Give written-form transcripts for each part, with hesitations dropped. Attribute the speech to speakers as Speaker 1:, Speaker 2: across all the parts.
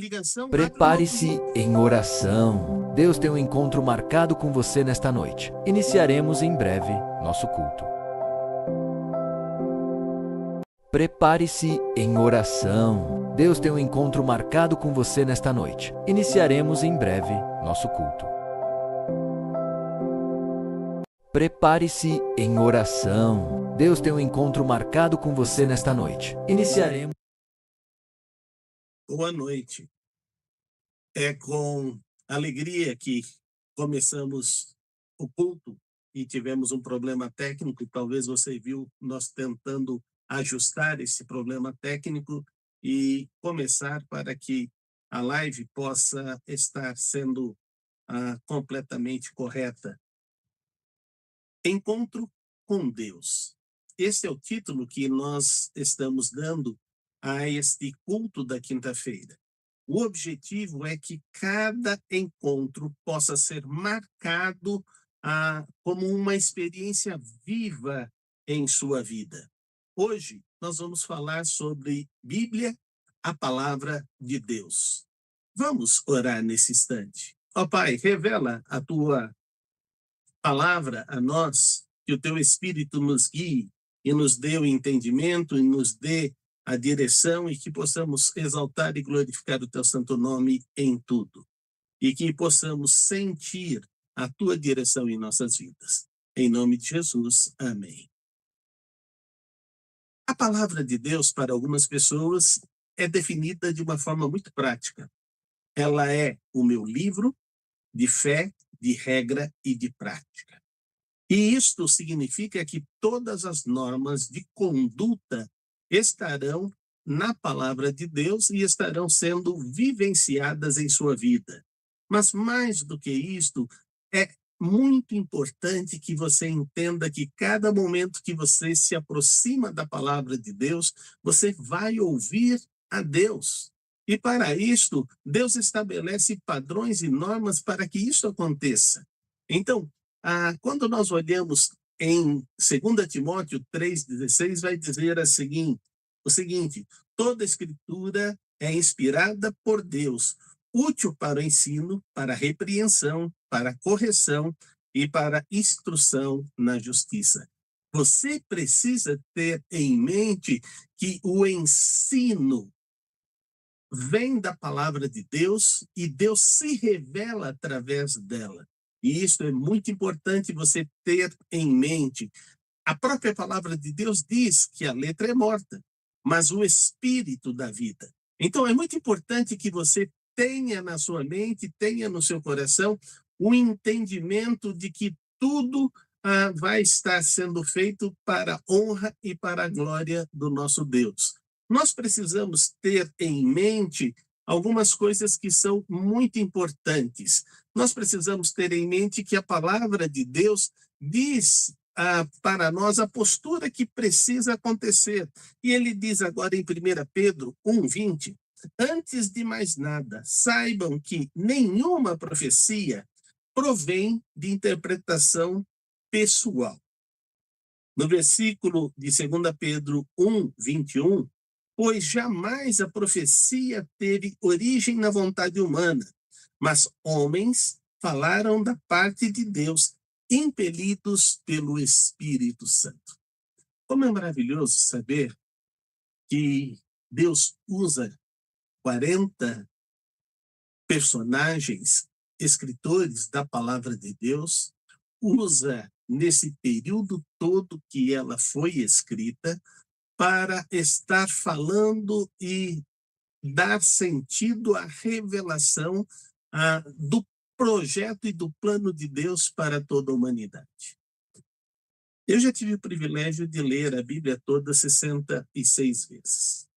Speaker 1: ligação.
Speaker 2: Prepare-se em oração. Deus tem um encontro marcado com você nesta noite. Iniciaremos em breve nosso culto. Prepare-se em oração. Deus tem um encontro marcado com você nesta noite. Iniciaremos em breve nosso culto. Prepare-se em oração. Deus tem um encontro marcado com você nesta noite. Iniciaremos.
Speaker 1: Boa noite. É com alegria que começamos o culto e tivemos um problema técnico. Talvez você viu nós tentando ajustar esse problema técnico e começar para que a live possa estar sendo completamente correta. Encontro com Deus. Esse é o título que nós estamos dando a este culto da quinta-feira. O objetivo é que cada encontro possa ser marcado como uma experiência viva em sua vida. Hoje, nós vamos falar sobre Bíblia, a palavra de Deus. Vamos orar nesse instante. Ó Pai, revela a tua palavra a nós, que o teu Espírito nos guie e nos dê o entendimento e nos dê a direção e que possamos exaltar e glorificar o teu santo nome em tudo. E que possamos sentir a tua direção em nossas vidas. Em nome de Jesus, amém. A palavra de Deus, para algumas pessoas, é definida de uma forma muito prática. Ela é o meu livro de fé, de regra e de prática. E isto significa que todas as normas de conduta estarão na palavra de Deus e estarão sendo vivenciadas em sua vida. Mas mais do que isto, é muito importante que você entenda que cada momento que você se aproxima da palavra de Deus, você vai ouvir a Deus. E para isto, Deus estabelece padrões e normas para que isso aconteça. Então, quando nós olhamos em 2 Timóteo 3,16, vai dizer o seguinte: toda escritura é inspirada por Deus, útil para o ensino, para a repreensão, para a correção e para a instrução na justiça. Você precisa ter em mente que o ensino vem da palavra de Deus e Deus se revela através dela. E isso é muito importante você ter em mente. A própria palavra de Deus diz que a letra é morta, mas o espírito dá vida. Então é muito importante que você tenha na sua mente, tenha no seu coração o entendimento de que tudo vai estar sendo feito para a honra e para a glória do nosso Deus. Nós precisamos ter em mente algumas coisas que são muito importantes. Nós precisamos ter em mente que a palavra de Deus diz para nós a postura que precisa acontecer. E ele diz agora em 1 Pedro 1,20, antes de mais nada, saibam que nenhuma profecia provém de interpretação pessoal. No versículo de 2 Pedro 1,21, pois jamais a profecia teve origem na vontade humana, mas homens falaram da parte de Deus, impelidos pelo Espírito Santo. Como é maravilhoso saber que Deus usa 40 personagens, escritores da palavra de Deus, usa nesse período todo que ela foi escrita, para estar falando e dar sentido à revelação do projeto e do plano de Deus para toda a humanidade. Eu já tive o privilégio de ler a Bíblia toda 66 vezes.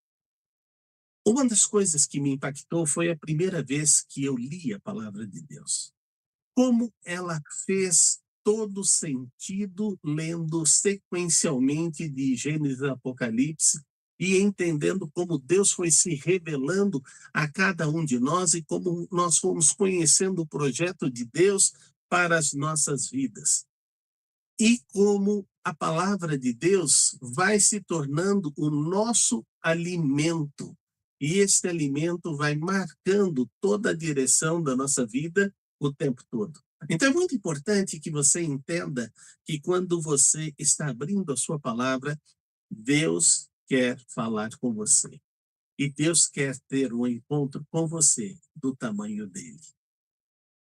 Speaker 1: Uma das coisas que me impactou foi a primeira vez que eu li a palavra de Deus. Como ela fez todo sentido lendo sequencialmente de Gênesis a Apocalipse e entendendo como Deus foi se revelando a cada um de nós e como nós fomos conhecendo o projeto de Deus para as nossas vidas. E como a palavra de Deus vai se tornando o nosso alimento. e este alimento vai marcando toda a direção da nossa vida o tempo todo. Então é muito importante que você entenda que quando você está abrindo a sua palavra, Deus quer falar com você. E Deus quer ter um encontro com você do tamanho dele.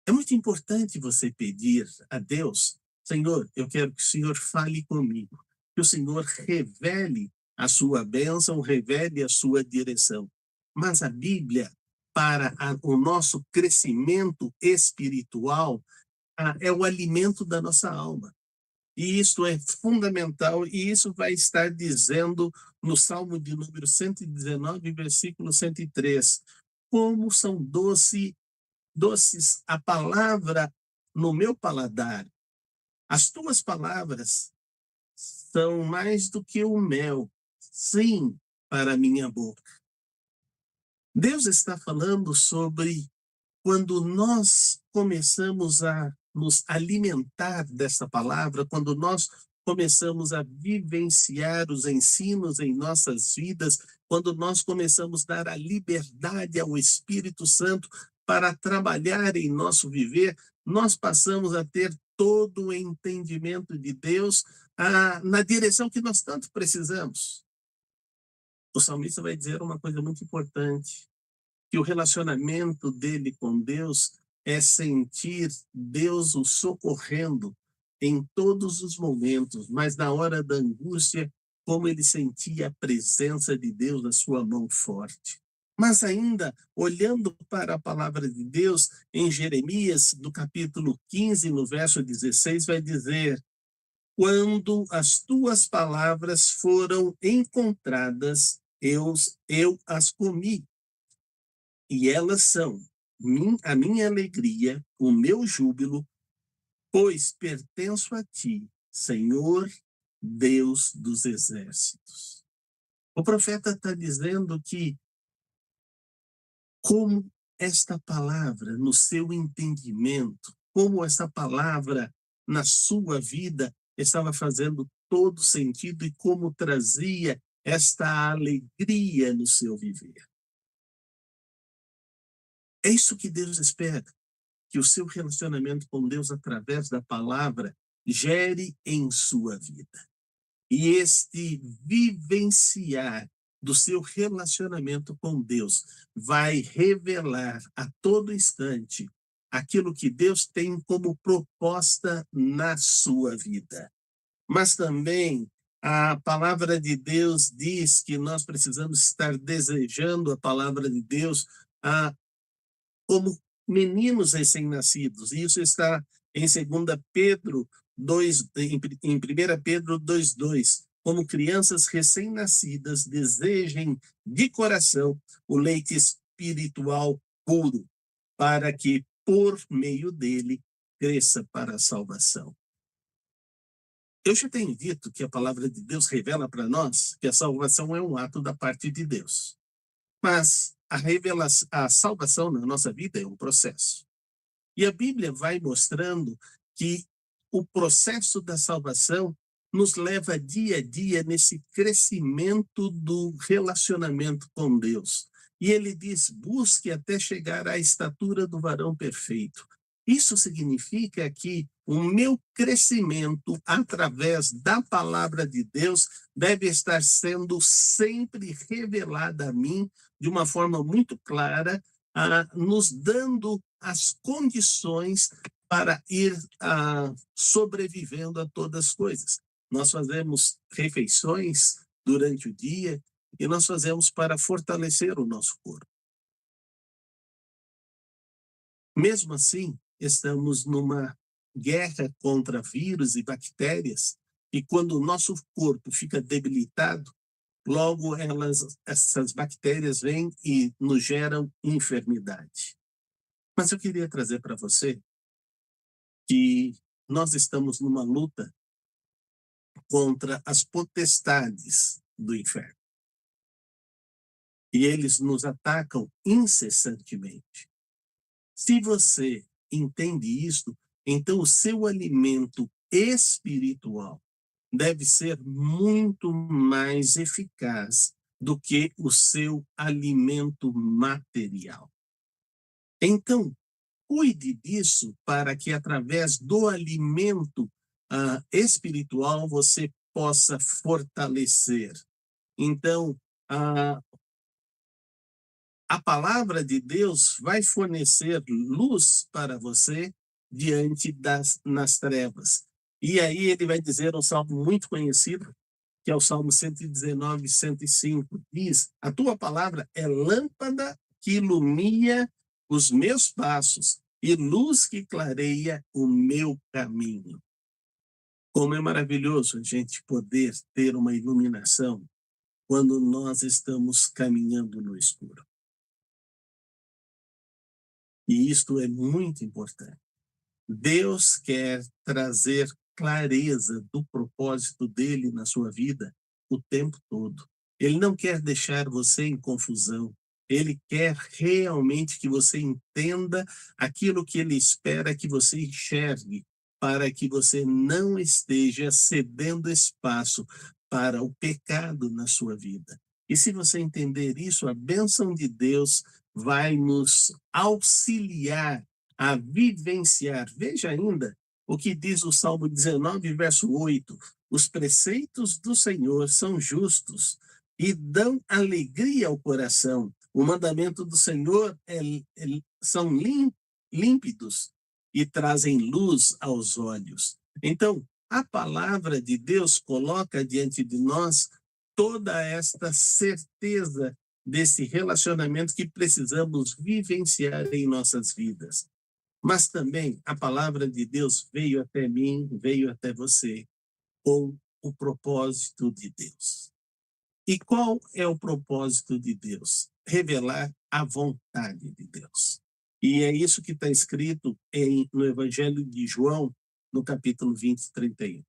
Speaker 1: É muito importante você pedir a Deus: Senhor, eu quero que o Senhor fale comigo, que o Senhor revele a sua bênção, revele a sua direção. Mas a Bíblia, para o nosso crescimento espiritual, é o alimento da nossa alma. E isso é fundamental, e isso vai estar dizendo no Salmo de número 119, versículo 103. Como são doces a palavra no meu paladar. As tuas palavras são mais do que o mel, sim, para a minha boca. Deus está falando sobre quando nós começamos a nos alimentar dessa palavra, quando nós começamos a vivenciar os ensinos em nossas vidas, quando nós começamos a dar a liberdade ao Espírito Santo para trabalhar em nosso viver, nós passamos a ter todo o entendimento de Deus na direção que nós tanto precisamos. O salmista vai dizer uma coisa muito importante, que o relacionamento dele com Deus é sentir Deus o socorrendo em todos os momentos, mas na hora da angústia, como ele sentia a presença de Deus na sua mão forte. Mas ainda, olhando para a palavra de Deus, em Jeremias, no capítulo 15, no verso 16, vai dizer: quando as tuas palavras foram encontradas, eu as comi. E elas são a minha alegria, o meu júbilo, pois pertenço a ti, Senhor, Deus dos exércitos. O profeta está dizendo que como esta palavra, no seu entendimento, como essa palavra na sua vida estava fazendo todo sentido e como trazia esta alegria no seu viver. É isso que Deus espera, que o seu relacionamento com Deus através da palavra gere em sua vida. E este vivenciar do seu relacionamento com Deus vai revelar a todo instante aquilo que Deus tem como proposta na sua vida. Mas também a palavra de Deus diz que nós precisamos estar desejando a palavra de Deus como meninos recém-nascidos. Isso está em 2 Pedro 2, em 1 Pedro 2:2. Como crianças recém-nascidas, desejem de coração o leite espiritual puro, para que, por meio dele, cresça para a salvação. Eu já tenho dito que a palavra de Deus revela para nós que a salvação é um ato da parte de Deus. Mas a salvação na nossa vida é um processo. E a Bíblia vai mostrando que o processo da salvação nos leva dia a dia nesse crescimento do relacionamento com Deus. E ele diz: busque até chegar à estatura do varão perfeito. Isso significa que o meu crescimento através da palavra de Deus deve estar sendo sempre revelada a mim de uma forma muito clara, nos dando as condições para ir sobrevivendo a todas as coisas. Nós fazemos refeições durante o dia e nós fazemos para fortalecer o nosso corpo. Mesmo assim, estamos numa guerra contra vírus e bactérias, e quando o nosso corpo fica debilitado, logo essas bactérias vêm e nos geram enfermidade. Mas eu queria trazer para você que nós estamos numa luta contra as potestades do inferno. E eles nos atacam incessantemente. Se você entende isso, então o seu alimento espiritual deve ser muito mais eficaz do que o seu alimento material. Então, cuide disso para que, através do alimento espiritual, você possa fortalecer. Então, a palavra de Deus vai fornecer luz para você diante nas trevas. E aí ele vai dizer um salmo muito conhecido, que é o Salmo 119, 105, diz: a tua palavra é lâmpada que ilumina os meus passos e luz que clareia o meu caminho. Como é maravilhoso a gente poder ter uma iluminação quando nós estamos caminhando no escuro. E isto é muito importante. Deus quer trazer clareza do propósito dele na sua vida o tempo todo. Ele não quer deixar você em confusão. Ele quer realmente que você entenda aquilo que ele espera que você enxergue, para que você não esteja cedendo espaço para o pecado na sua vida. E se você entender isso, a bênção de Deus vai nos auxiliar a vivenciar. Veja ainda o que diz o Salmo 19, verso 8. Os preceitos do Senhor são justos e dão alegria ao coração. O mandamento do Senhor são límpidos e trazem luz aos olhos. Então, a palavra de Deus coloca diante de nós toda esta certeza desse relacionamento que precisamos vivenciar em nossas vidas. Mas também a palavra de Deus veio até mim, veio até você, com o propósito de Deus. E qual é o propósito de Deus? Revelar a vontade de Deus. E é isso que está escrito no Evangelho de João, no capítulo 20, 31.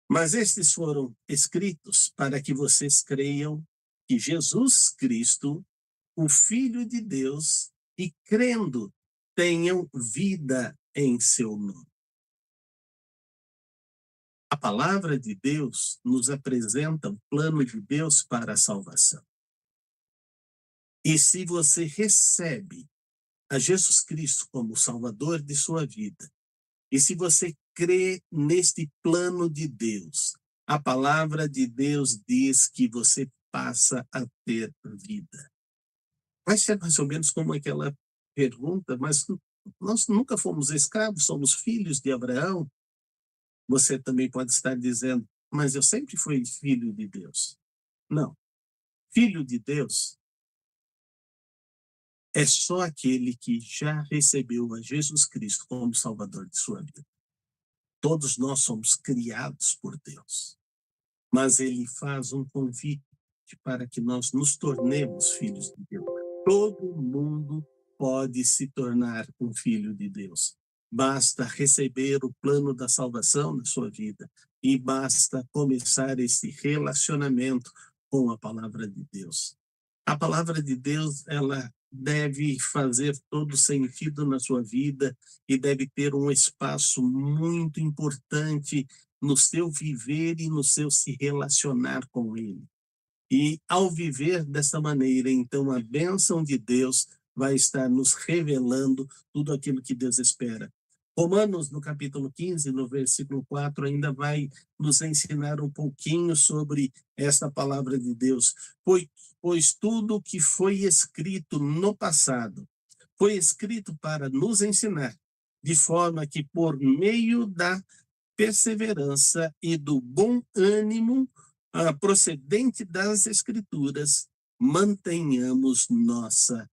Speaker 1: Mas estes foram escritos para que vocês creiam que Jesus Cristo, o Filho de Deus, e crendo, tenham vida em seu nome. A palavra de Deus nos apresenta o plano de Deus para a salvação. E se você recebe a Jesus Cristo como Salvador de sua vida, e se você crê neste plano de Deus, a palavra de Deus diz que você passa a ter vida. Vai ser mais ou menos como aquela pergunta, mas nós nunca fomos escravos, somos filhos de Abraão. Você também pode estar dizendo, mas eu sempre fui filho de Deus. Não. Filho de Deus é só aquele que já recebeu a Jesus Cristo como Salvador de sua vida. Todos nós somos criados por Deus. Mas ele faz um convite para que nós nos tornemos filhos de Deus. Todo mundo pode se tornar um filho de Deus. Basta receber o plano da salvação na sua vida e basta começar esse relacionamento com a palavra de Deus. A palavra de Deus, ela deve fazer todo sentido na sua vida e deve ter um espaço muito importante no seu viver e no seu se relacionar com ele. E ao viver dessa maneira, então a bênção de Deus vai estar nos revelando tudo aquilo que Deus espera. Romanos, no capítulo 15, no versículo 4, ainda vai nos ensinar um pouquinho sobre esta palavra de Deus. Pois tudo que foi escrito no passado foi escrito para nos ensinar, de forma que por meio da perseverança e do bom ânimo procedente das Escrituras, mantenhamos nossa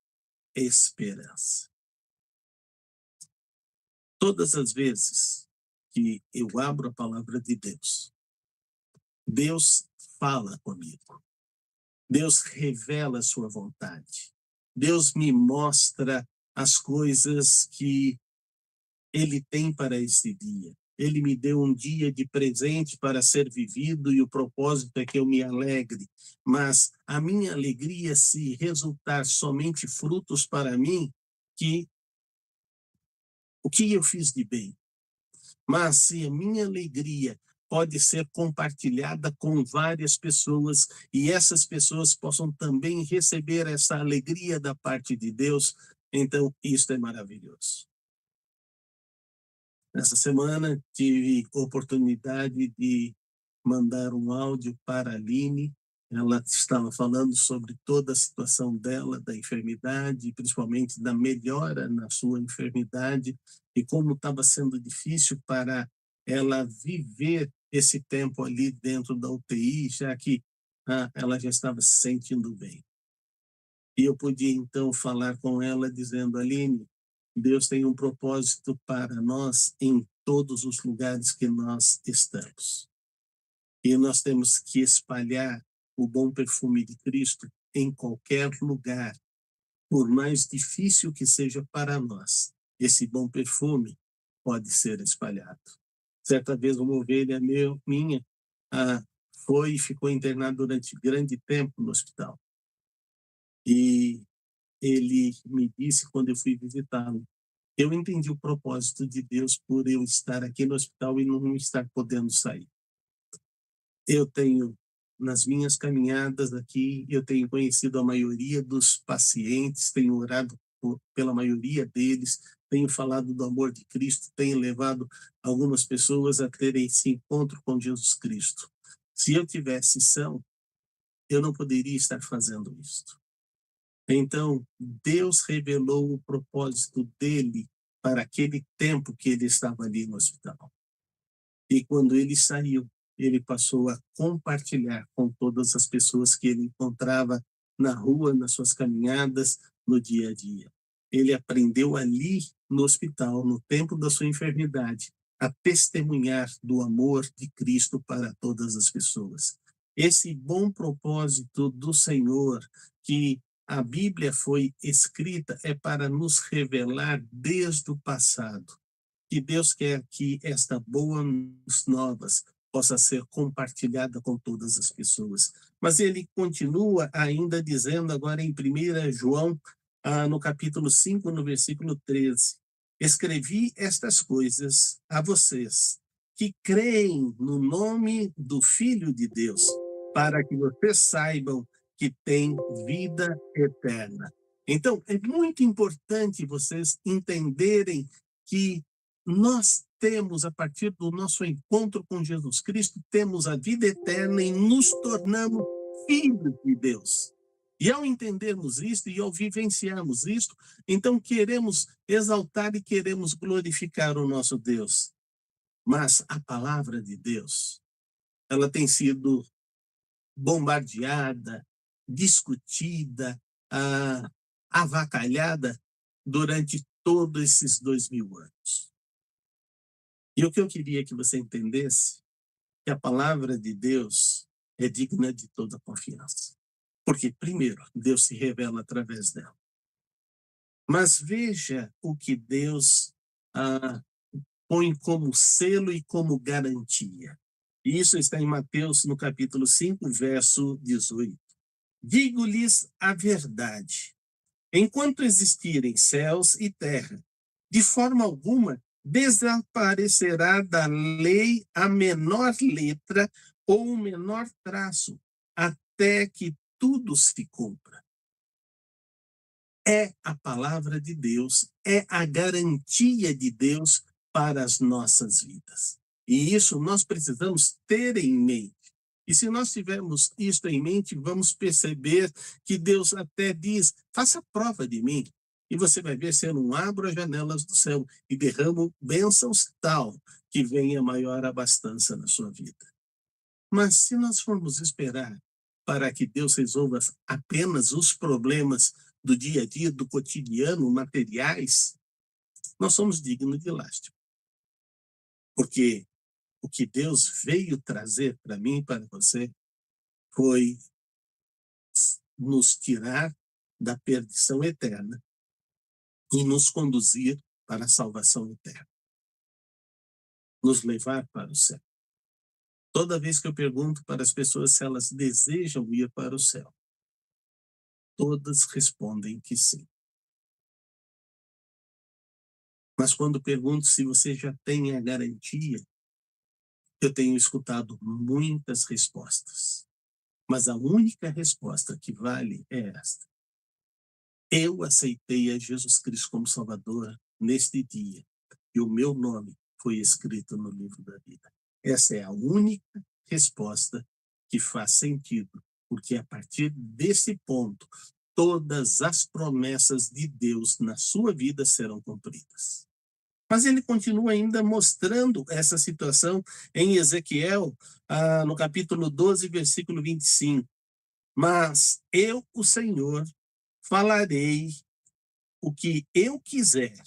Speaker 1: esperança. Todas as vezes que eu abro a palavra de Deus, Deus fala comigo. Deus revela a sua vontade. Deus me mostra as coisas que Ele tem para este dia. Ele me deu um dia de presente para ser vivido e o propósito é que eu me alegre. Mas a minha alegria, se resultar somente frutos para mim, o que eu fiz de bem? Mas se a minha alegria pode ser compartilhada com várias pessoas e essas pessoas possam também receber essa alegria da parte de Deus. Então, isso é maravilhoso. Essa semana tive oportunidade de mandar um áudio para a Aline. Ela estava falando sobre toda a situação dela, da enfermidade, principalmente da melhora na sua enfermidade, e como estava sendo difícil para ela viver esse tempo ali dentro da UTI, já que ela já estava se sentindo bem. E eu podia então falar com ela dizendo: Aline, Deus tem um propósito para nós em todos os lugares que nós estamos. E nós temos que espalhar o bom perfume de Cristo em qualquer lugar, por mais difícil que seja para nós. Esse bom perfume pode ser espalhado. Certa vez uma ovelha minha foi e ficou internada durante grande tempo no hospital. E ele me disse quando eu fui visitá-lo: eu entendi o propósito de Deus por eu estar aqui no hospital e não estar podendo sair. Eu tenho, nas minhas caminhadas aqui, eu tenho conhecido a maioria dos pacientes, tenho orado pela maioria deles, tenho falado do amor de Cristo, tenho levado algumas pessoas a terem esse encontro com Jesus Cristo. Se eu tivesse são, eu não poderia estar fazendo isso. Então, Deus revelou o propósito dele para aquele tempo que ele estava ali no hospital. E quando ele saiu, ele passou a compartilhar com todas as pessoas que ele encontrava na rua, nas suas caminhadas, no dia a dia. Ele aprendeu ali no hospital, no tempo da sua enfermidade, a testemunhar do amor de Cristo para todas as pessoas. Esse bom propósito do Senhor, que a Bíblia foi escrita, é para nos revelar desde o passado que Deus quer que esta boas novas possa ser compartilhada com todas as pessoas. Mas ele continua ainda dizendo agora em 1 João, no capítulo 5, no versículo 13: escrevi estas coisas a vocês que creem no nome do Filho de Deus, para que vocês saibam que têm vida eterna. Então, é muito importante vocês entenderem que nós temos, a partir do nosso encontro com Jesus Cristo, temos a vida eterna e nos tornamos filhos de Deus. E ao entendermos isto e ao vivenciarmos isto, então queremos exaltar e queremos glorificar o nosso Deus. Mas a palavra de Deus, ela tem sido bombardeada, discutida, avacalhada durante todos esses 2000 anos. E o que eu queria que você entendesse, que a palavra de Deus é digna de toda confiança. Porque, primeiro, Deus se revela através dela. Mas veja o que Deus põe como selo e como garantia. E isso está em Mateus, no capítulo 5, verso 18. Digo-lhes a verdade. Enquanto existirem céus e terra, de forma alguma desaparecerá da lei a menor letra ou o menor traço, até que tudo se cumpra. É a palavra de Deus, é a garantia de Deus para as nossas vidas. E isso nós precisamos ter em mente. E se nós tivermos isto em mente, vamos perceber que Deus até diz: faça prova de mim, e você vai ver se eu não abro as janelas do céu e derramo bênçãos tal que venha maior abastança na sua vida. Mas se nós formos esperar para que Deus resolva apenas os problemas do dia a dia, do cotidiano, materiais, nós somos dignos de lástima. Porque o que Deus veio trazer para mim e para você foi nos tirar da perdição eterna e nos conduzir para a salvação eterna. Nos levar para o céu. Toda vez que eu pergunto para as pessoas se elas desejam ir para o céu, todas respondem que sim. Mas quando pergunto se você já tem a garantia, eu tenho escutado muitas respostas, mas a única resposta que vale é esta: eu aceitei a Jesus Cristo como Salvador neste dia, e o meu nome foi escrito no livro da vida. Essa é a única resposta que faz sentido, porque a partir desse ponto, todas as promessas de Deus na sua vida serão cumpridas. Mas ele continua ainda mostrando essa situação em Ezequiel, no capítulo 12, versículo 25. Mas eu, o Senhor, falarei o que eu quiser,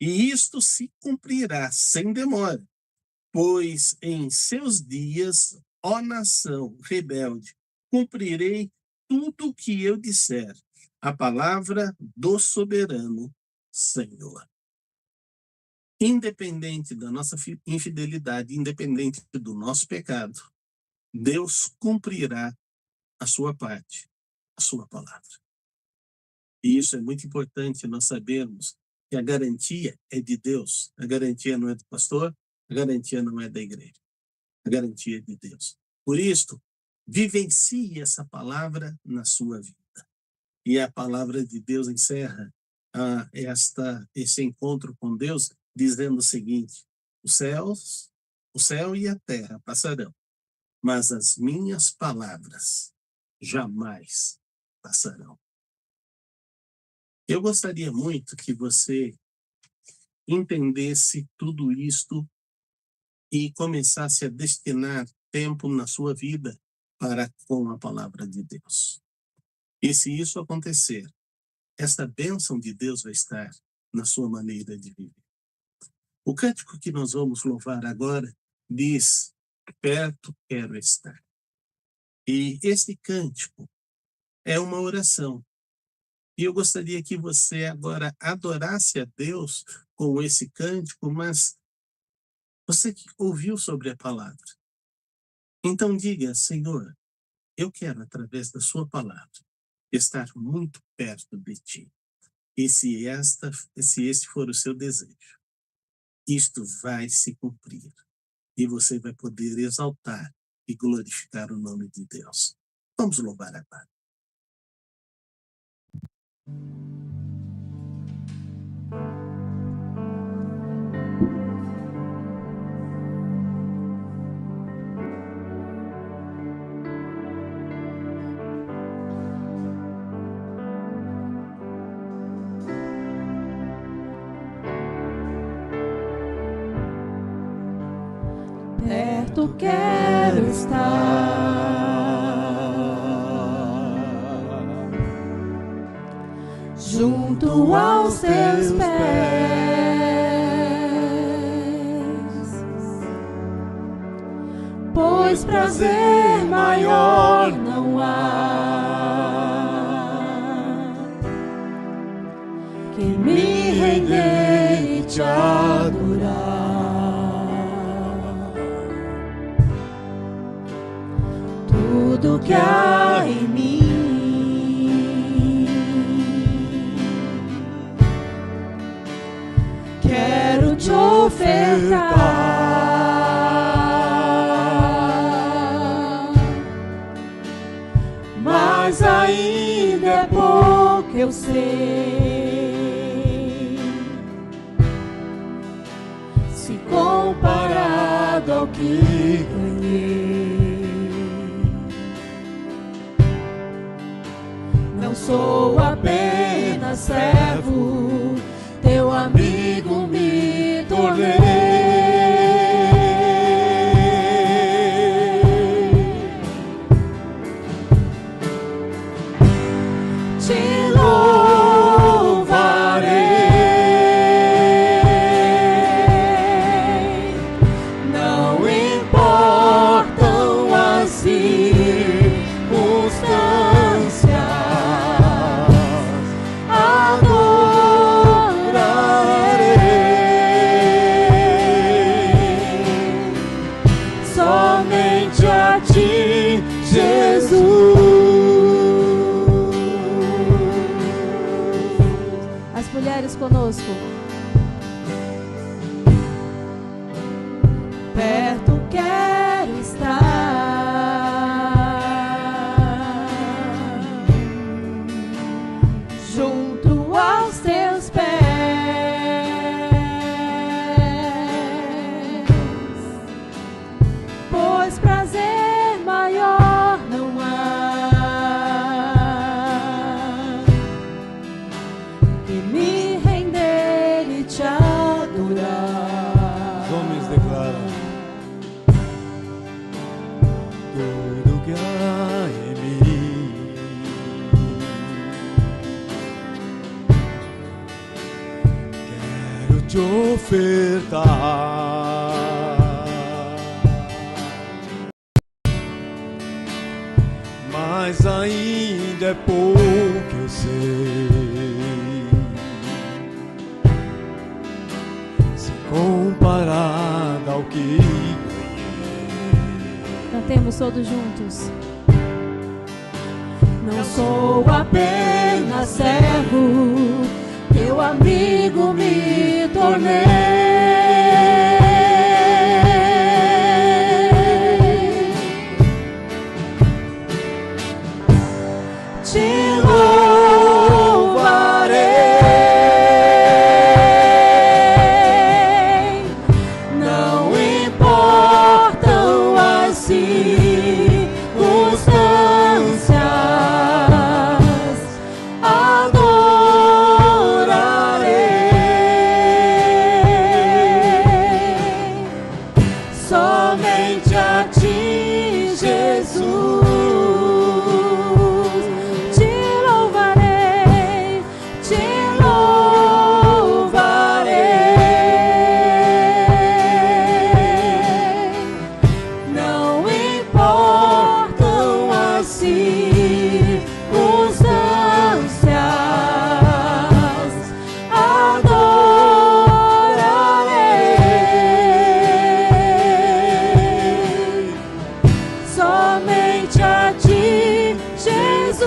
Speaker 1: e isto se cumprirá sem demora, pois em seus dias, ó nação rebelde, cumprirei tudo o que eu disser, a palavra do soberano Senhor. Independente da nossa infidelidade, independente do nosso pecado, Deus cumprirá a sua parte, a sua palavra. E isso é muito importante nós sabermos que a garantia é de Deus. A garantia não é do pastor, a garantia não é da igreja. A garantia é de Deus. Por isso, vivencie essa palavra na sua vida. E a palavra de Deus encerra esse encontro com Deus dizendo o seguinte: o céu e a terra passarão, mas as minhas palavras jamais passarão. Eu gostaria muito que você entendesse tudo isto e começasse a destinar tempo na sua vida para com a palavra de Deus. E se isso acontecer, esta bênção de Deus vai estar na sua maneira de viver. O cântico que nós vamos louvar agora diz: perto quero estar. E este cântico é uma oração. E eu gostaria que você agora adorasse a Deus com esse cântico, mas você que ouviu sobre a palavra. Então diga: Senhor, eu quero, através da sua palavra, estar muito perto de ti. E se este for o seu desejo, isto vai se cumprir. E você vai poder exaltar e glorificar o nome de Deus. Vamos louvar a Pai.
Speaker 3: Perto quero estar, junto aos teus pés, pois prazer maior não há que me render e te adorar. Tudo que há em mim, quero te ofertar, mas ainda é pouco, eu sei, se comparado ao que ganhei. Não sou apenas servo, teu amigo me tornei. Te louvarei, não importam as circunstâncias. Somente a ti, Jesus. As mulheres conosco. Perto
Speaker 4: quero estar junto aos teus pés, pois prazer maior não há que me render e te adorar.
Speaker 3: Os homens declaram: tudo que há em mim quero te ofertar. Mas ainda é pouco, eu sei, se comparado ao que
Speaker 4: Cantemos todos juntos. Não sou apenas servo, teu amigo me tornei. Te louvarei, não importam as circunstâncias, adorarei somente a ti, Jesus. Te louvarei, não importam as circunstâncias, adorarei somente a ti, Jesus,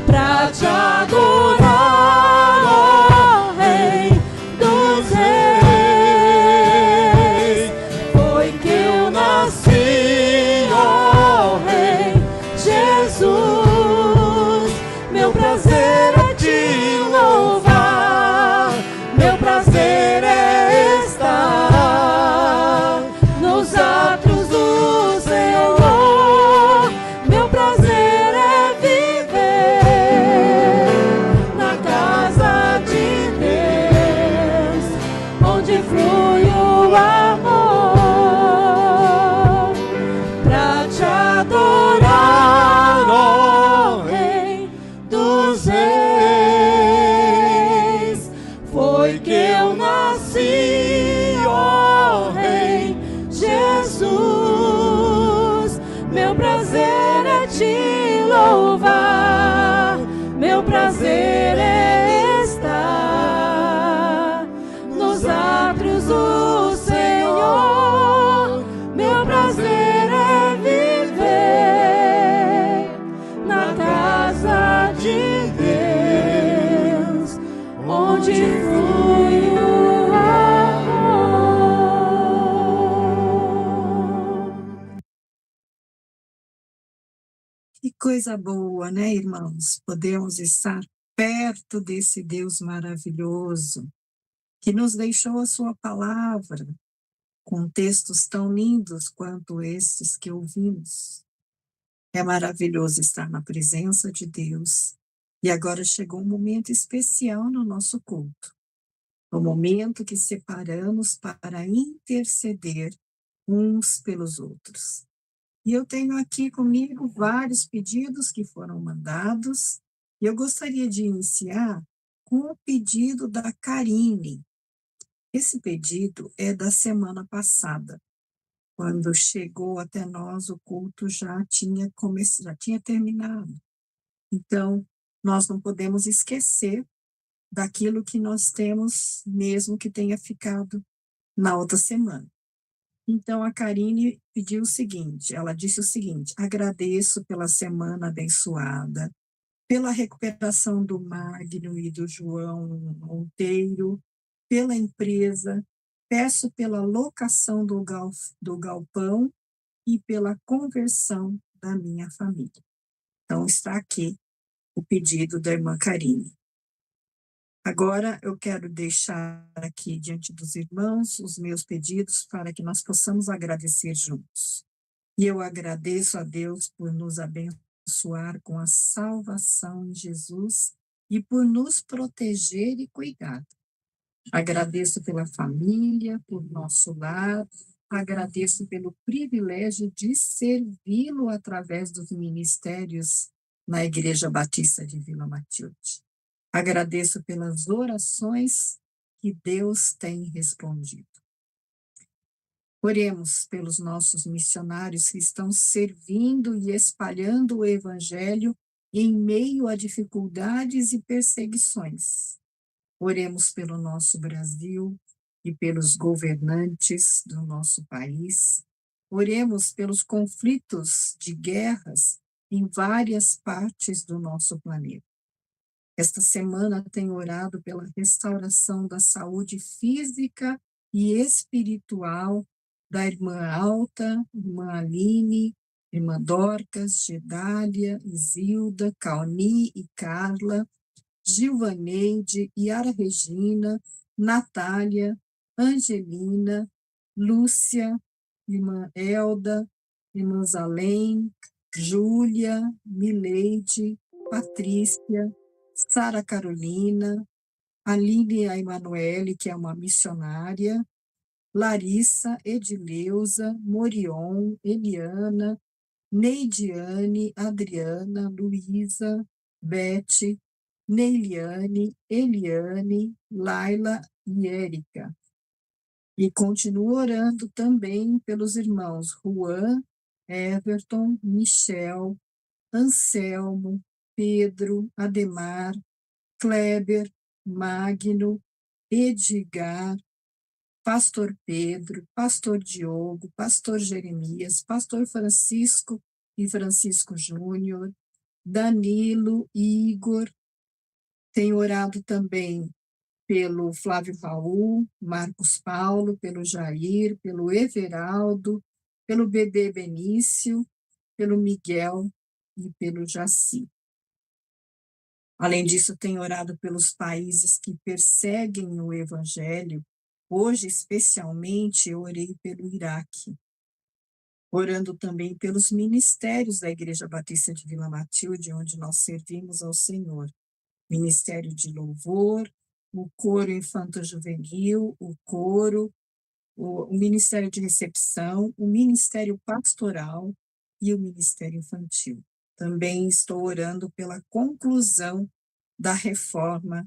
Speaker 4: pra te adorar, ó Rei dos Reis. Foi que eu nasci, ó Rei Jesus. Meu prazer é te louvar, meu prazer é estar nos atos do Senhor. Meu prazer é viver na casa de Deus, onde flui o amor, pra te adorar, ó Rei dos Reis. Foi que eu nasci, ó Rei Jesus. Meu prazer é te louvar, meu prazer é estar nos átrios do Senhor. Meu prazer é viver na casa de Deus, onde flui o amor.
Speaker 5: Que coisa boa, né, irmãos? Podemos estar perto desse Deus maravilhoso que nos deixou a sua palavra, com textos tão lindos quanto estes que ouvimos. É maravilhoso estar na presença de Deus. E agora chegou um momento especial no nosso culto. O momento que separamos para interceder uns pelos outros. E eu tenho aqui comigo vários pedidos que foram mandados, e eu gostaria de iniciar com o pedido da Karine. Esse pedido é da semana passada. Quando chegou até nós, o culto já tinha terminado. Então, nós não podemos esquecer daquilo que nós temos, mesmo que tenha ficado na outra semana. Então, a Karine pediu o seguinte, ela disse o seguinte: agradeço pela semana abençoada, pela recuperação do Magno e do João Monteiro, pela empresa, Peço pela locação do galpão e pela conversão da minha família. Então, está aqui o pedido da irmã Karine. Agora, eu quero deixar aqui diante dos irmãos os meus pedidos para que nós possamos agradecer juntos. E eu agradeço a Deus por nos abençoar com a salvação em Jesus e por nos proteger e cuidar. Agradeço pela família, por nosso lar, agradeço pelo privilégio de servi-lo através dos ministérios na Igreja Batista de Vila Matilde. Agradeço pelas orações que Deus tem respondido. Oremos pelos nossos missionários que estão servindo e espalhando o Evangelho em meio a dificuldades e perseguições. Oremos pelo nosso Brasil e pelos governantes do nosso país. Oremos pelos conflitos de guerras em várias partes do nosso planeta. Esta semana tenho orado pela restauração da saúde física e espiritual da irmã Alta, irmã Aline, irmã Dorcas, Gedália, Isilda, Cauni e Carla, Gilvaneide, Yara Regina, Natália, Angelina, Lúcia, irmã Elda, irmã Zalém, Júlia, Mileide, Patrícia, Sara Carolina, Aline Emanuele, que é uma missionária, Larissa, Edileuza, Morion, Eliana, Neidiane, Adriana, Luísa, Beth, Neiliane, Eliane, Laila e Érica. E continuo orando também pelos irmãos Juan, Everton, Michel, Anselmo, Pedro, Ademar, Kleber, Magno, Edgar, Pastor Pedro, Pastor Diogo, Pastor Jeremias, Pastor Francisco e Francisco Júnior, Danilo, Igor. Tenho orado também pelo Flávio Raul, Marcos Paulo, pelo Jair, pelo Everaldo, pelo bebê Benício, pelo Miguel e pelo Jaci. Além disso, tenho orado pelos países que perseguem o Evangelho. Hoje, especialmente, eu orei pelo Iraque. Orando também pelos ministérios da Igreja Batista de Vila Matilde, onde nós servimos ao Senhor. Ministério de Louvor, o coro infanto-juvenil, o coro, o Ministério de Recepção, o Ministério Pastoral e o Ministério Infantil. Também estou orando pela conclusão da reforma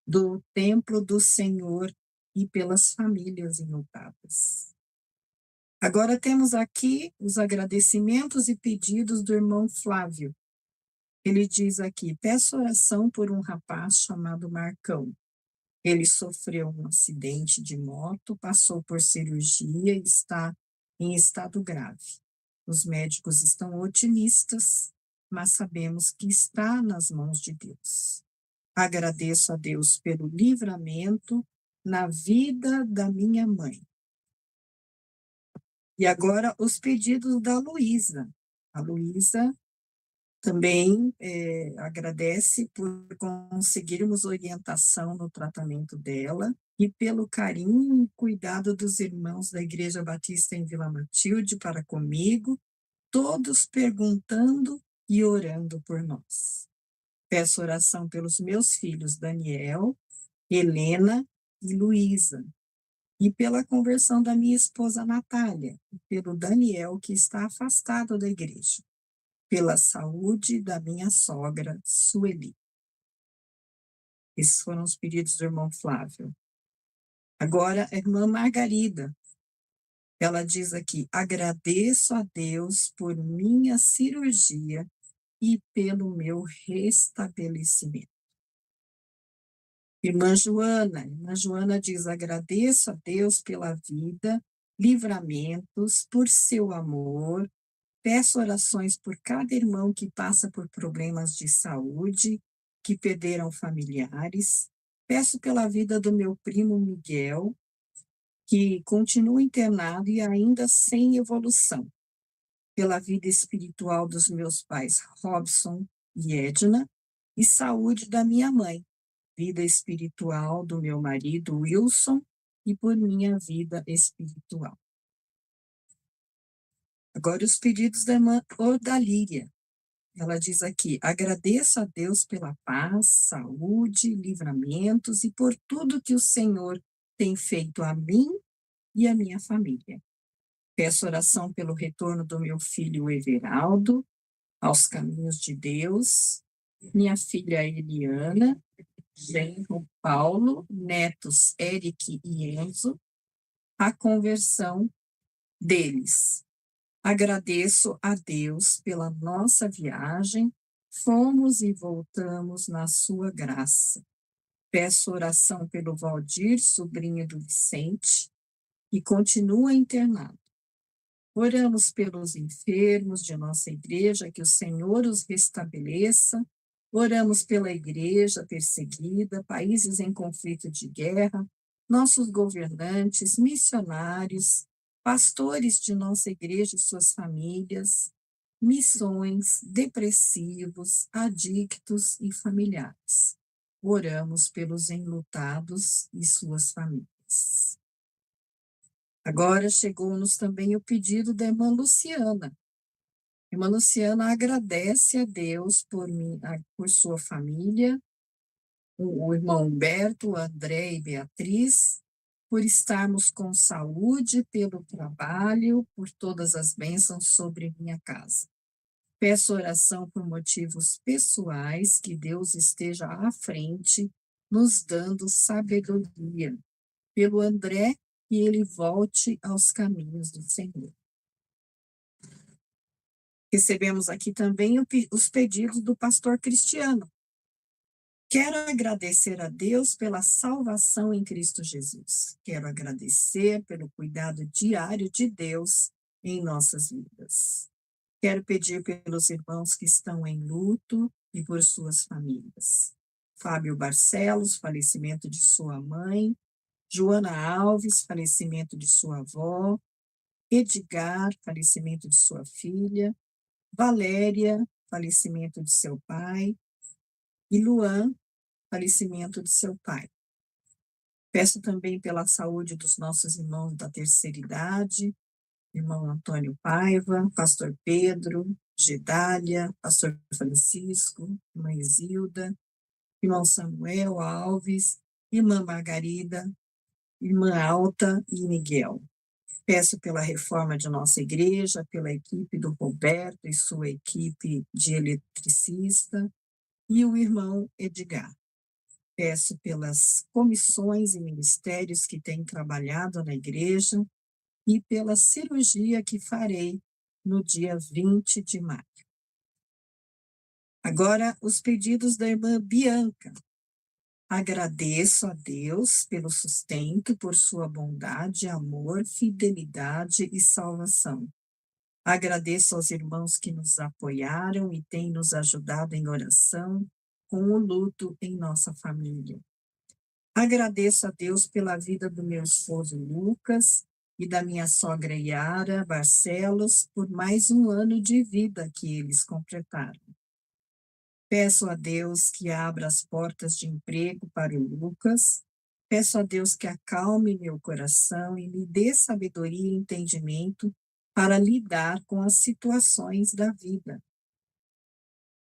Speaker 5: do Templo do Senhor e pelas famílias enlutadas. Agora temos aqui os agradecimentos e pedidos do irmão Flávio. Ele diz aqui: peço oração por um rapaz chamado Marcão. Ele sofreu um acidente de moto, passou por cirurgia e está em estado grave. Os médicos estão otimistas, mas sabemos que está nas mãos de Deus. Agradeço a Deus pelo livramento na vida da minha mãe. E agora os pedidos da Luísa. A Luísa também agradece por conseguirmos orientação no tratamento dela e pelo carinho e cuidado dos irmãos da Igreja Batista em Vila Matilde para comigo, todos perguntando e orando por nós. Peço oração pelos meus filhos Daniel, Helena e Luísa, e pela conversão da minha esposa Natália, e pelo Daniel, que está afastado da igreja, pela saúde da minha sogra Sueli. Esses foram os pedidos do irmão Flávio. Agora, a irmã Margarida, ela diz aqui: agradeço a Deus por minha cirurgia e pelo meu restabelecimento. Irmã Joana diz: agradeço a Deus pela vida, livramentos, por seu amor. Peço orações por cada irmão que passa por problemas de saúde, que perderam familiares. Peço pela vida do meu primo Miguel. que continua internado e ainda sem evolução, pela vida espiritual dos meus pais, Robson e Edna, e saúde da minha mãe, vida espiritual do meu marido, Wilson, e por minha vida espiritual. Agora os pedidos da irmã Ordalíria. Ela diz aqui: agradeço a Deus pela paz, saúde, livramentos e por tudo que o Senhor tem feito a mim e a minha família. Peço oração pelo retorno do meu filho Everaldo aos caminhos de Deus, minha filha Eliana, genro Paulo, netos Eric e Enzo, a conversão deles. Agradeço a Deus pela nossa viagem, fomos e voltamos na sua graça. Peço oração pelo Valdir, sobrinho do Vicente, que continua internado. Oramos pelos enfermos de nossa igreja, que o Senhor os restabeleça. Oramos pela igreja perseguida, países em conflito de guerra, nossos governantes, missionários, pastores de nossa igreja e suas famílias, missões, depressivos, adictos e familiares. Oramos pelos enlutados e suas famílias. Agora chegou-nos também o pedido da irmã Luciana. A irmã Luciana agradece a Deus por sua família, o irmão Humberto, o André e Beatriz, por estarmos com saúde, pelo trabalho, por todas as bênçãos sobre minha casa. Peço oração por motivos pessoais, que Deus esteja à frente, nos dando sabedoria. Pelo André, que ele volte aos caminhos do Senhor. Recebemos aqui também os pedidos do pastor Cristiano. Quero agradecer a Deus pela salvação em Cristo Jesus. Quero agradecer pelo cuidado diário de Deus em nossas vidas. Quero pedir pelos irmãos que estão em luto e por suas famílias. Fábio Barcelos, falecimento de sua mãe. Joana Alves, falecimento de sua avó. Edgar, falecimento de sua filha. Valéria, falecimento de seu pai. E Luan, falecimento de seu pai. Peço também pela saúde dos nossos irmãos da terceira idade, irmão Antônio Paiva, pastor Pedro, Gedália, pastor Francisco, irmã Isilda, irmão Samuel Alves, irmã Margarida, irmã Alta e Miguel. Peço pela reforma de nossa igreja, pela equipe do Roberto e sua equipe de eletricista, e o irmão Edgar. Peço pelas comissões e ministérios que têm trabalhado na igreja e pela cirurgia que farei no dia 20 de maio. Agora, os pedidos da irmã Bianca. Agradeço a Deus pelo sustento, por sua bondade, amor, fidelidade e salvação. Agradeço aos irmãos que nos apoiaram e têm nos ajudado em oração com o luto em nossa família. Agradeço a Deus pela vida do meu esposo Lucas e da minha sogra Yara Barcelos por mais um ano de vida que eles completaram. Peço a Deus que abra as portas de emprego para o Lucas. Peço a Deus que acalme meu coração e me dê sabedoria e entendimento para lidar com as situações da vida.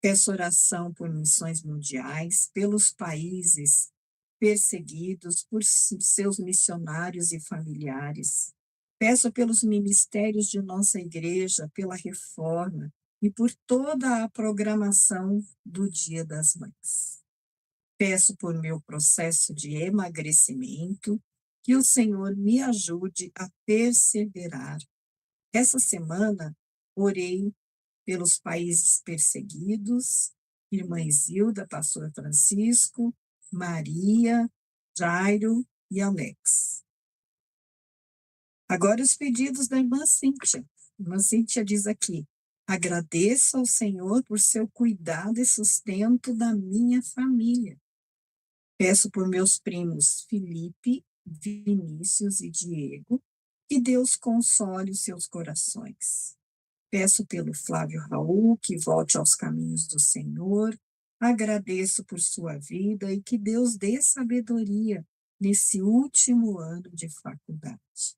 Speaker 5: Peço oração por missões mundiais, pelos países perseguidos, por seus missionários e familiares. Peço pelos ministérios de nossa igreja, pela reforma e por toda a programação do Dia das Mães. Peço por meu processo de emagrecimento, que o Senhor me ajude a perseverar. Essa semana, orei pelos países perseguidos, irmã Isilda, pastor Francisco, Maria, Jairo e Alex. Agora os pedidos da irmã Cíntia. A irmã Cíntia diz aqui: agradeço ao Senhor por seu cuidado e sustento da minha família. Peço por meus primos Felipe, Vinícius e Diego, que Deus console os seus corações. Peço pelo Flávio Raul que volte aos caminhos do Senhor. Agradeço por sua vida e que Deus dê sabedoria nesse último ano de faculdade.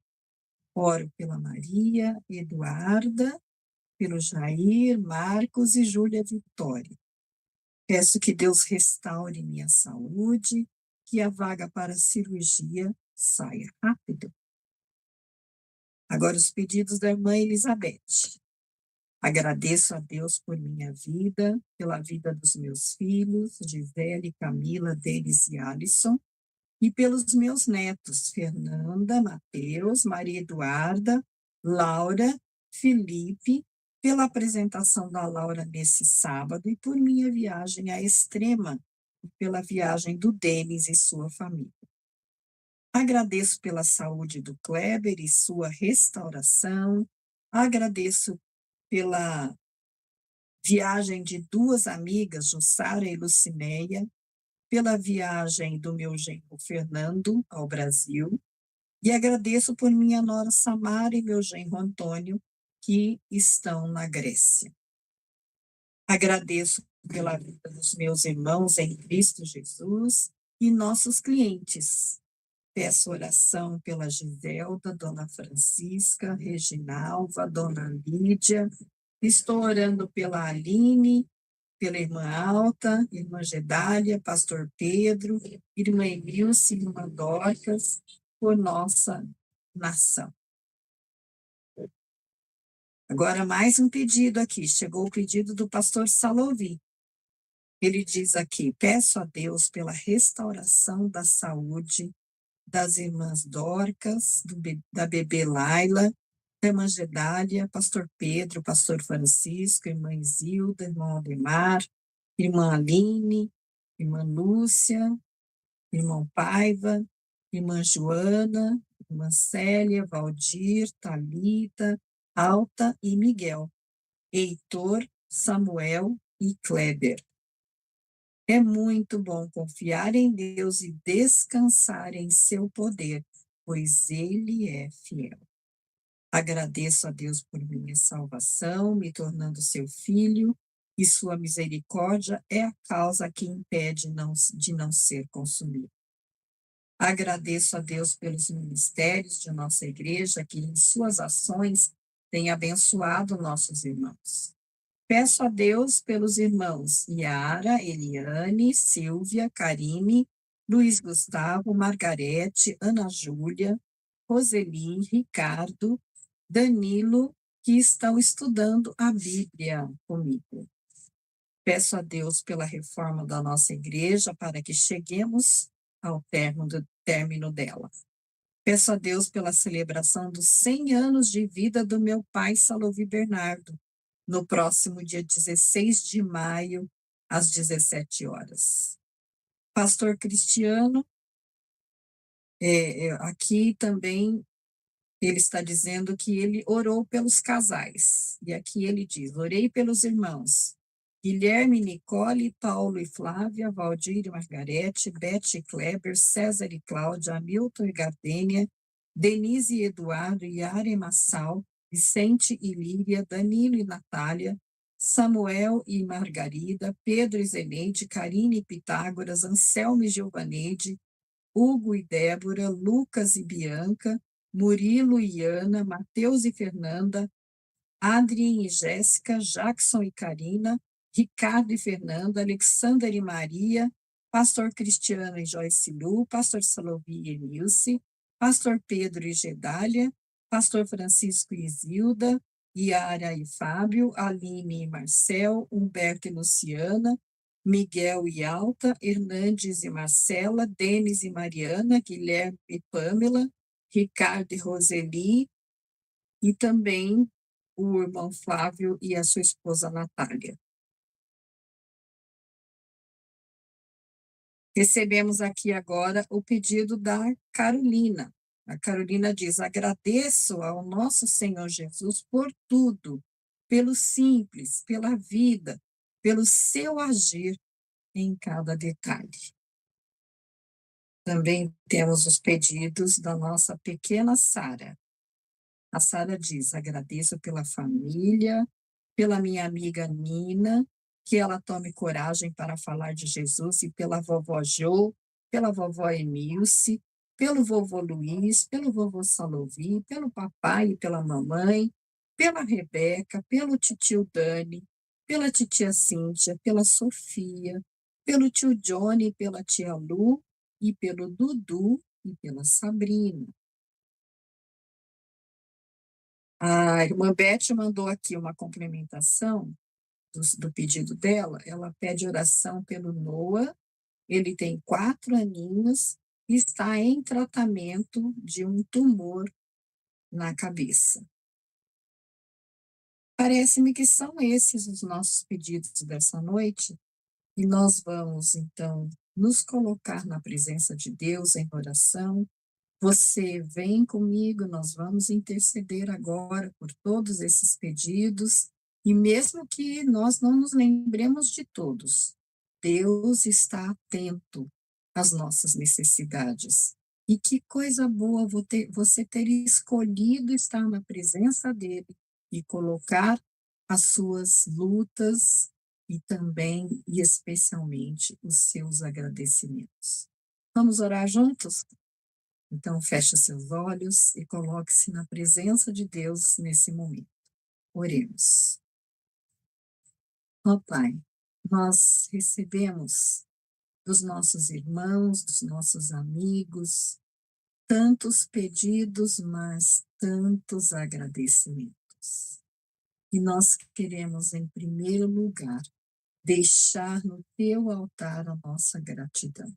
Speaker 5: Oro pela Maria, Eduarda, pelo Jair, Marcos e Júlia Vitória. Peço que Deus restaure minha saúde, que a vaga para cirurgia saia rápido. Agora os pedidos da irmã Elizabeth. Agradeço a Deus por minha vida, pela vida dos meus filhos, Gisele, Camila, Denis e Alisson, e pelos meus netos, Fernanda, Mateus, Maria Eduarda, Laura, Felipe, pela apresentação da Laura nesse sábado e por minha viagem à Extrema, e pela viagem do Denis e sua família. Agradeço pela saúde do Kleber e sua restauração, agradeço pela viagem de duas amigas, Jussara e Lucinéia, pela viagem do meu genro Fernando ao Brasil, e agradeço por minha nora Samara e meu genro Antônio, que estão na Grécia. Agradeço pela vida dos meus irmãos em Cristo Jesus e nossos clientes. Peço oração pela Giselda, Dona Francisca, Reginalva, Dona Lídia. Estou orando pela Aline, pela Irmã Alta, Irmã Gedália, Pastor Pedro, Irmã Emilce, Irmã Dorcas, por nossa nação. Agora mais um pedido aqui, chegou o pedido do pastor Salovi. Ele diz aqui, peço a Deus pela restauração da saúde das irmãs Dorcas, da bebê Laila, da irmã Gedália, pastor Pedro, pastor Francisco, irmã Isilda, irmão Aldemar, irmã Aline, irmã Lúcia, irmão Paiva, irmã Joana, irmã Célia, Valdir, Talita, Alta e Miguel, Heitor, Samuel e Kleber. É muito bom confiar em Deus e descansar em seu poder, pois Ele é fiel. Agradeço a Deus por minha salvação, me tornando seu filho, e sua misericórdia é a causa que impede de não ser consumido. Agradeço a Deus pelos ministérios de nossa igreja, que em suas ações têm abençoado nossos irmãos. Peço a Deus pelos irmãos Yara, Eliane, Silvia, Karine, Luiz Gustavo, Margarete, Ana Júlia, Roseli, Ricardo, Danilo, que estão estudando a Bíblia comigo. Peço a Deus pela reforma da nossa igreja para que cheguemos ao término dela. Peço a Deus pela celebração dos 100 anos de vida do meu pai Salovi Bernardo, no próximo dia 16 de maio, às 17 horas. Pastor Cristiano, aqui também ele está dizendo que ele orou pelos casais. E aqui ele diz, orei pelos irmãos Guilherme, Nicole, Paulo e Flávia, Valdir e Margarete, Beth e Kleber, César e Cláudia, Hamilton e Gardênia, Denise e Eduardo, Yara e Massal, Vicente e Líria, Danilo e Natália, Samuel e Margarida, Pedro e Zeneide, Karine e Pitágoras, Anselmo e Giovaneide, Hugo e Débora, Lucas e Bianca, Murilo e Ana, Mateus e Fernanda, Adrien e Jéssica, Jackson e Karina, Ricardo e Fernanda, Alexander e Maria, Pastor Cristiano e Joyce Lu, Pastor Salovi e Nilce, Pastor Pedro e Gedália, Pastor Francisco e Isilda, Yara e Fábio, Aline e Marcel, Humberto e Luciana, Miguel e Alta, Hernandes e Marcela, Denis e Mariana, Guilherme e Pâmela, Ricardo e Roseli, e também o irmão Flávio e a sua esposa Natália. Recebemos aqui agora o pedido da Carolina. A Carolina diz, agradeço ao nosso Senhor Jesus por tudo, pelo simples, pela vida, pelo seu agir em cada detalhe. Também temos os pedidos da nossa pequena Sara. A Sara diz: agradeço pela família, pela minha amiga Nina, que ela tome coragem para falar de Jesus, e pela vovó Jo, pela vovó Emilce, pelo vovô Luiz, pelo vovô Salovi, pelo papai e pela mamãe, pela Rebeca, pelo titio Dani, pela titia Cíntia, pela Sofia, pelo tio Johnny, pela tia Lu, e pelo Dudu e pela Sabrina. A irmã Beth mandou aqui uma complementação do pedido dela. Ela pede oração pelo Noah, ele tem 4 aninhos e está em tratamento de um tumor na cabeça. Parece-me que são esses os nossos pedidos dessa noite, e nós vamos, então, nos colocar na presença de Deus em oração. Você vem comigo, nós vamos interceder agora por todos esses pedidos, e mesmo que nós não nos lembremos de todos, Deus está atento às nossas necessidades. E que coisa boa você ter escolhido estar na presença dele e colocar as suas lutas e também e especialmente os seus agradecimentos. Vamos orar juntos? Então, feche seus olhos e coloque-se na presença de Deus nesse momento. Oremos. Ó Pai, nós recebemos dos nossos irmãos, dos nossos amigos, tantos pedidos, mas tantos agradecimentos. E nós queremos, em primeiro lugar, deixar no teu altar a nossa gratidão.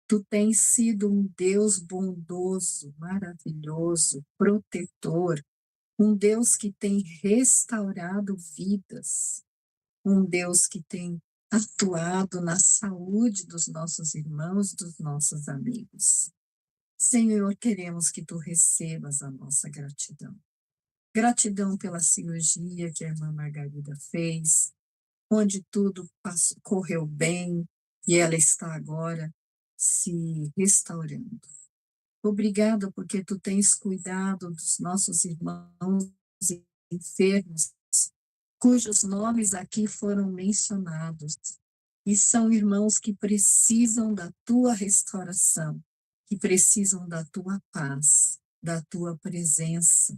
Speaker 5: Tu tens sido um Deus bondoso, maravilhoso, protetor, um Deus que tem restaurado vidas, um Deus que tem atuado na saúde dos nossos irmãos, dos nossos amigos. Senhor, queremos que tu recebas a nossa gratidão. Gratidão pela cirurgia que a irmã Margarida fez, onde tudo correu bem e ela está agora se restaurando. Obrigada porque tu tens cuidado dos nossos irmãos enfermos, cujos nomes aqui foram mencionados, e são irmãos que precisam da tua restauração, que precisam da tua paz, da tua presença.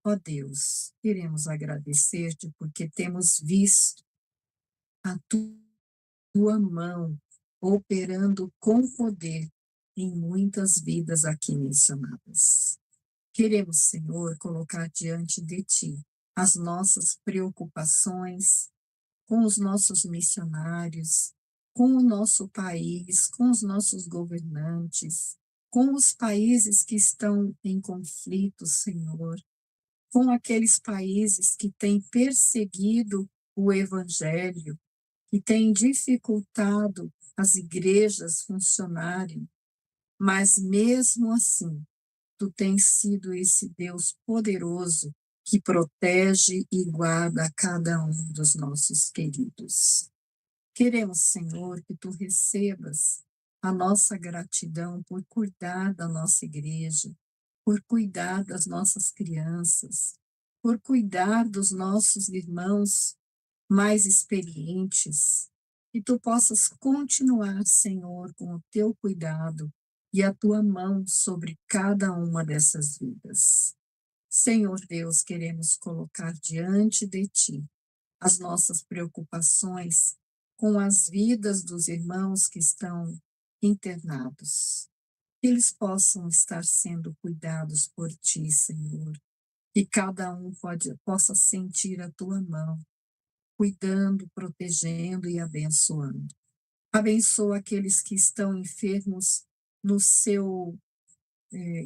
Speaker 5: Ó Deus, queremos agradecer-te porque temos visto a tua mão operando com poder em muitas vidas aqui mencionadas. Queremos, Senhor, colocar diante de ti as nossas preocupações com os nossos missionários, com o nosso país, com os nossos governantes, com os países que estão em conflito, Senhor, com aqueles países que têm perseguido o evangelho, que têm dificultado as igrejas funcionarem, mas mesmo assim, tu tens sido esse Deus poderoso que protege e guarda cada um dos nossos queridos. Queremos, Senhor, que tu recebas a nossa gratidão por cuidar da nossa igreja, por cuidar das nossas crianças, por cuidar dos nossos irmãos mais experientes, que tu possas continuar, Senhor, com o teu cuidado e a tua mão sobre cada uma dessas vidas. Senhor Deus, queremos colocar diante de ti as nossas preocupações com as vidas dos irmãos que estão internados. Que eles possam estar sendo cuidados por ti, Senhor, que cada um possa sentir a tua mão, cuidando, protegendo e abençoando. Abençoa aqueles que estão enfermos no seu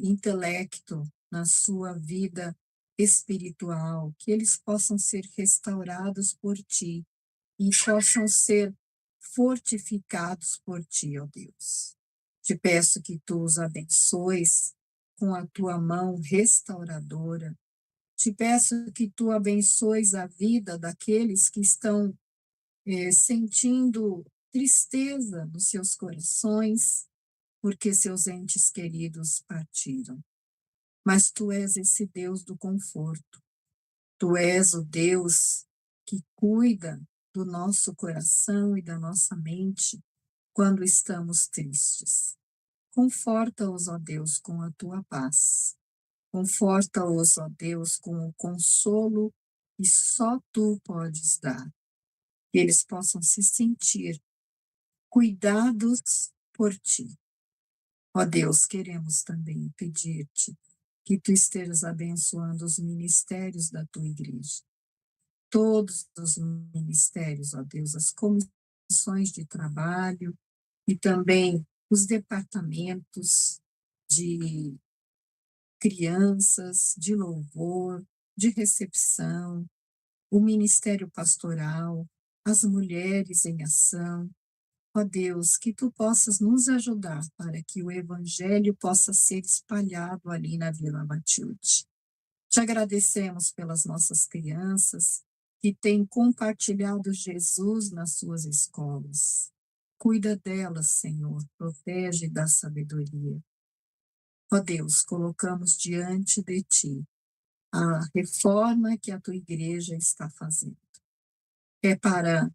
Speaker 5: intelecto, na sua vida espiritual, que eles possam ser restaurados por ti e possam ser fortificados por ti, ó Deus. Te peço que tu os abençoes com a tua mão restauradora. Te peço que tu abençoes a vida daqueles que estão sentindo tristeza nos seus corações, porque seus entes queridos partiram. Mas tu és esse Deus do conforto. Tu és o Deus que cuida do nosso coração e da nossa mente quando estamos tristes. Conforta-os, ó Deus, com a tua paz. Conforta-os, ó Deus, com o consolo que só tu podes dar. Que eles possam se sentir cuidados por ti. Ó Deus, queremos também pedir-te que tu estejas abençoando os ministérios da tua igreja. Todos os ministérios, ó Deus, as comissões de trabalho e também os departamentos de crianças, de louvor, de recepção, o ministério pastoral, as mulheres em ação. Ó Deus, que tu possas nos ajudar para que o evangelho possa ser espalhado ali na Vila Matilde. Te agradecemos pelas nossas crianças que têm compartilhado Jesus nas suas escolas. Cuida delas, Senhor, protege e dá sabedoria. Ó Deus, colocamos diante de ti a reforma que a tua igreja está fazendo. É para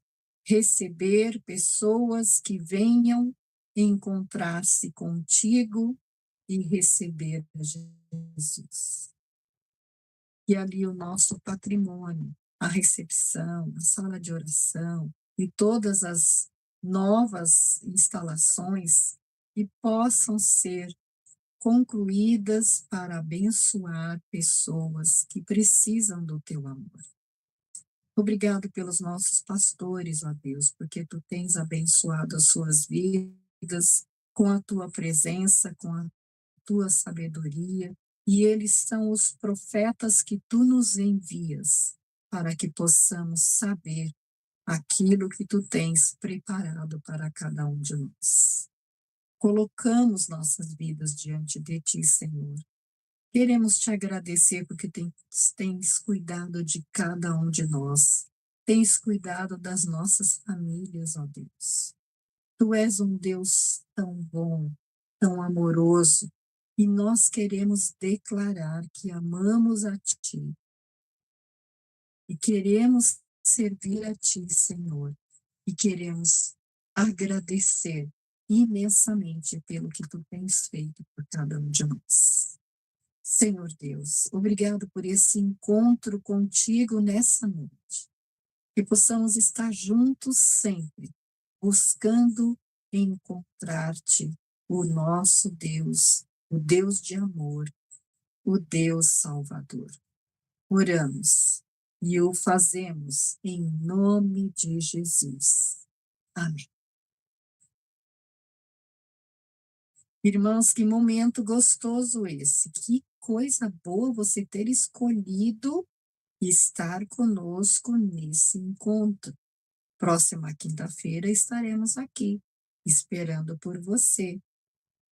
Speaker 5: receber pessoas que venham encontrar-se contigo e receber Jesus. E ali o nosso patrimônio, a recepção, a sala de oração e todas as novas instalações que possam ser concluídas para abençoar pessoas que precisam do teu amor. Obrigado pelos nossos pastores, ó Deus, porque tu tens abençoado as suas vidas com a tua presença, com a tua sabedoria, e eles são os profetas que tu nos envias para que possamos saber aquilo que tu tens preparado para cada um de nós. Colocamos nossas vidas diante de ti, Senhor. Queremos te agradecer porque tens cuidado de cada um de nós. Tens cuidado das nossas famílias, ó Deus. Tu és um Deus tão bom, tão amoroso, e nós queremos declarar que amamos a ti e queremos servir a ti, Senhor, e queremos agradecer imensamente pelo que tu tens feito por cada um de nós. Senhor Deus, obrigado por esse encontro contigo nessa noite. Que possamos estar juntos sempre, buscando encontrar-te, o nosso Deus, o Deus de amor, o Deus Salvador. Oramos e o fazemos em nome de Jesus. Amém. Irmãos, que momento gostoso esse. Que coisa boa você ter escolhido estar conosco nesse encontro. Próxima quinta-feira estaremos aqui, esperando por você.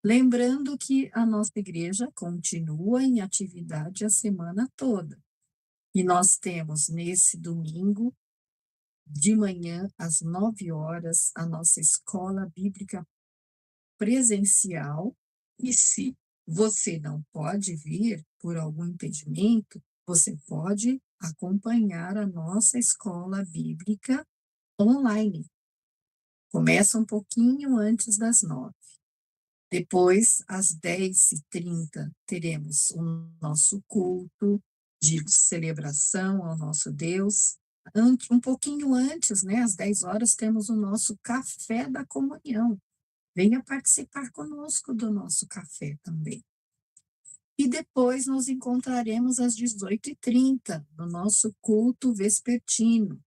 Speaker 5: Lembrando que a nossa igreja continua em atividade a semana toda. E nós temos nesse domingo, de manhã, às 9h, a nossa escola bíblica presencial, e se você não pode vir por algum impedimento, você pode acompanhar a nossa escola bíblica online. Começa um pouquinho antes das 9h. Depois, às 10h30, teremos o nosso culto de celebração ao nosso Deus. Um pouquinho antes, né, às 10h, temos o nosso café da comunhão. Venha participar conosco do nosso café também. E depois nos encontraremos às 18h30, no nosso culto vespertino.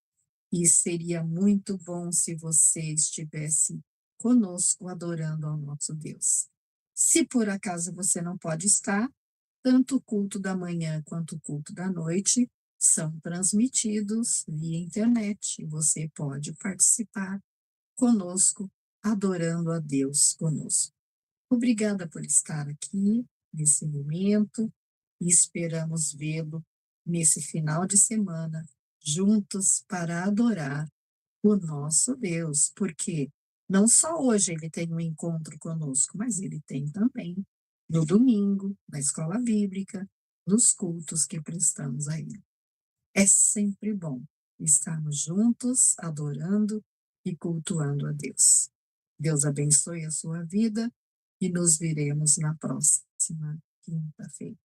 Speaker 5: E seria muito bom se você estivesse conosco adorando ao nosso Deus. Se por acaso você não pode estar, tanto o culto da manhã quanto o culto da noite são transmitidos via internet. E você pode participar conosco, adorando a Deus conosco. Obrigada por estar aqui nesse momento e esperamos vê-lo nesse final de semana juntos para adorar o nosso Deus, porque Não só hoje ele tem um encontro conosco, mas ele tem também no domingo, na escola bíblica, nos cultos que prestamos a ele. É sempre bom estarmos juntos, adorando e cultuando a Deus. Deus abençoe a sua vida e nos veremos na próxima quinta-feira.